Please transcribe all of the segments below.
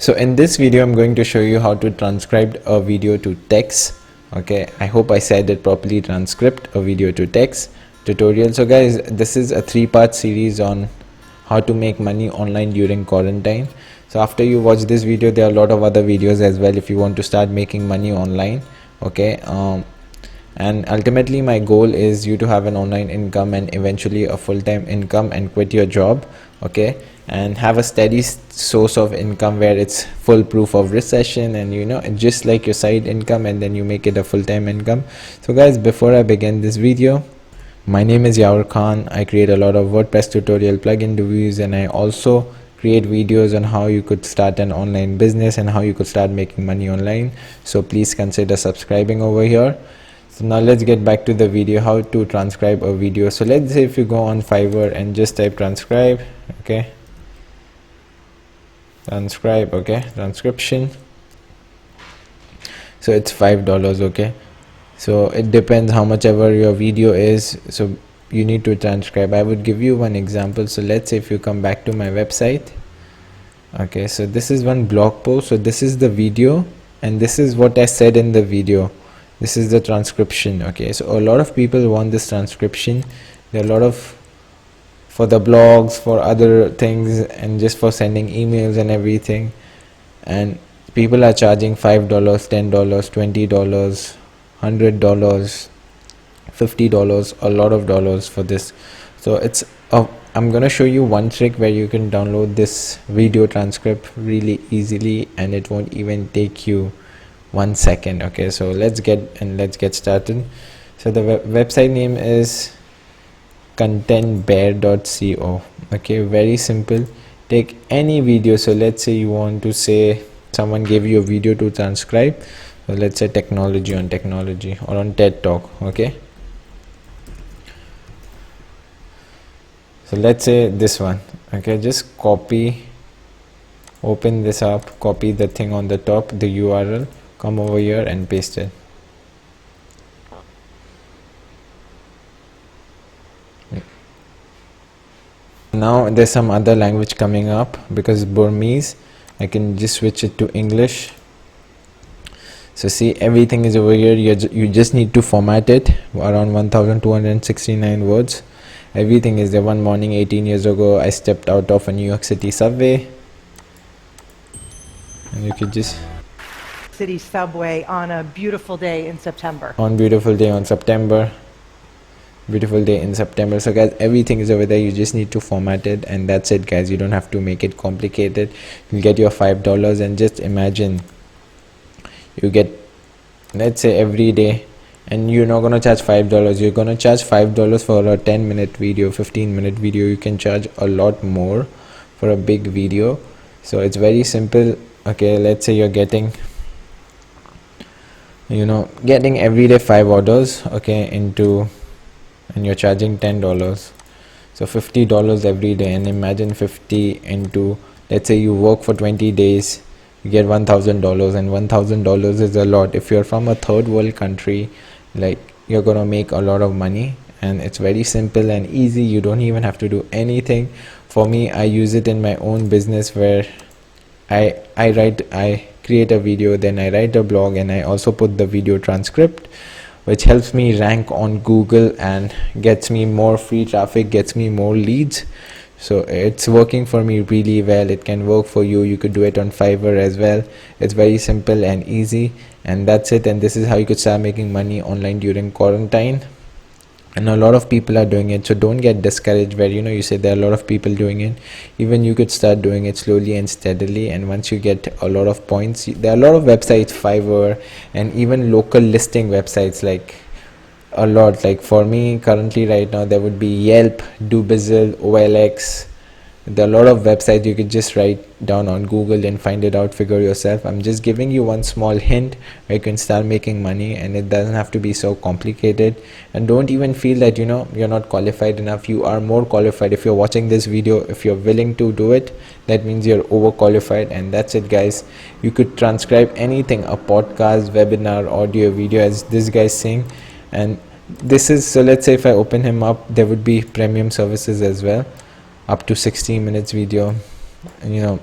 So in this video I'm going to show you how to transcribe a video to text. Okay, I hope I said it properly. Transcript a video to text tutorial. So guys, this is a 3-part series on how to make money online during quarantine. So after you watch this video, there are a lot of other videos as well if you want to start making money online. Okay, and ultimately my goal is you to have an online income and eventually a full-time income and quit your job, okay, and have a steady source of income where it's full proof of recession, and you know, just like your side income, and then you make it a full-time income. So guys, before I begin this video, my name is Yavar Khan. I create a lot of WordPress tutorial plugin reviews, and I also create videos on how you could start an online business and how you could start making money online. So please consider subscribing over here. So now let's get back to the video, how to transcribe a video. So let's say if you go on Fiverr and just type transcribe, okay, transcribe, okay, transcription. So it's $5, okay. So it depends how much ever your video is, so you need to transcribe. I would give you one example. So let's say if you come back to my website, okay, so this is one blog post. So this is the video and this is what I said in the video. This is the transcription. Okay, so a lot of people want this transcription. There are a lot of, for the blogs, for other things, and just for sending emails and everything, and people are charging $5, $10, $20, $100, $50, a lot of dollars for this. So it's I'm gonna show you one trick where you can download this video transcript really easily and it won't even take you 1 second. Okay, so let's get started. So the website name is contentbear.co. okay, very simple. Take any video. So let's say you want to say someone gave you a video to transcribe. So let's say technology, on technology, or on TED Talk. Okay, so let's say this one. Okay, just copy, open this up, copy the thing on the top, the URL, come over here and paste it. Now there's some other language coming up because Burmese, I can just switch it to English. So see, everything is over here. You just need to format it around 1269 words. Everything is there. One morning 18 years ago, I stepped out of a New York City subway, and you could just City subway on a beautiful day in September. On beautiful day in September. So guys, everything is over there. You just need to format it, and that's it guys. You don't have to make it complicated. You'll get your $5, and just imagine you get, let's say, every day, and you're not gonna charge $5. You're gonna charge $5 for a 10-minute video, 15-minute video. You can charge a lot more for a big video. So it's very simple. Okay, let's say you're getting, getting every day 5 orders, okay, and you're charging $10, so $50 every day. And imagine 50 into, let's say you work for 20 days, you get $1,000, and $1,000 is a lot. If you're from a third world country, like, you're gonna make a lot of money, and it's very simple and easy. You don't even have to do anything. For me, I use it in my own business where I create a video, then I write a blog, and I also put the video transcript, which helps me rank on Google and gets me more free traffic, gets me more leads. So it's working for me really well. It can work for you. You could do it on Fiverr as well. It's very simple and easy, and that's it. And this is how you could start making money online during quarantine. And a lot of people are doing it, so don't get discouraged where you say there are a lot of people doing it. Even you could start doing it slowly and steadily, and once you get a lot of points, there are a lot of websites, Fiverr, and even local listing websites, like a lot. Like for me currently right now, there would be Yelp, Dubizzle, OLX. There are a lot of websites. You could just write down on Google and find it out, figure yourself. I'm just giving you one small hint where you can start making money, and it doesn't have to be so complicated. And don't even feel that you're not qualified enough. You are more qualified. If you're watching this video, if you're willing to do it, that means you're overqualified. And that's it guys. You could transcribe anything, a podcast, webinar, audio, video, as this guy's saying. And this is, so let's say if I open him up, there would be premium services as well, up to 60 minutes video, and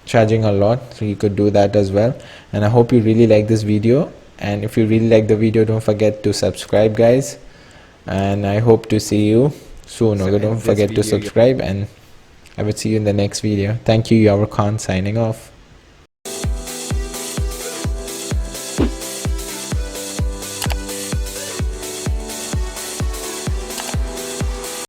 charging a lot, so you could do that as well. And I hope you really like this video, and if you really like the video, don't forget to subscribe, guys, and I hope to see you soon. So Okay, in don't this forget to video, subscribe, and I will see you in the next video. Thank you, Yavar Khan, signing off.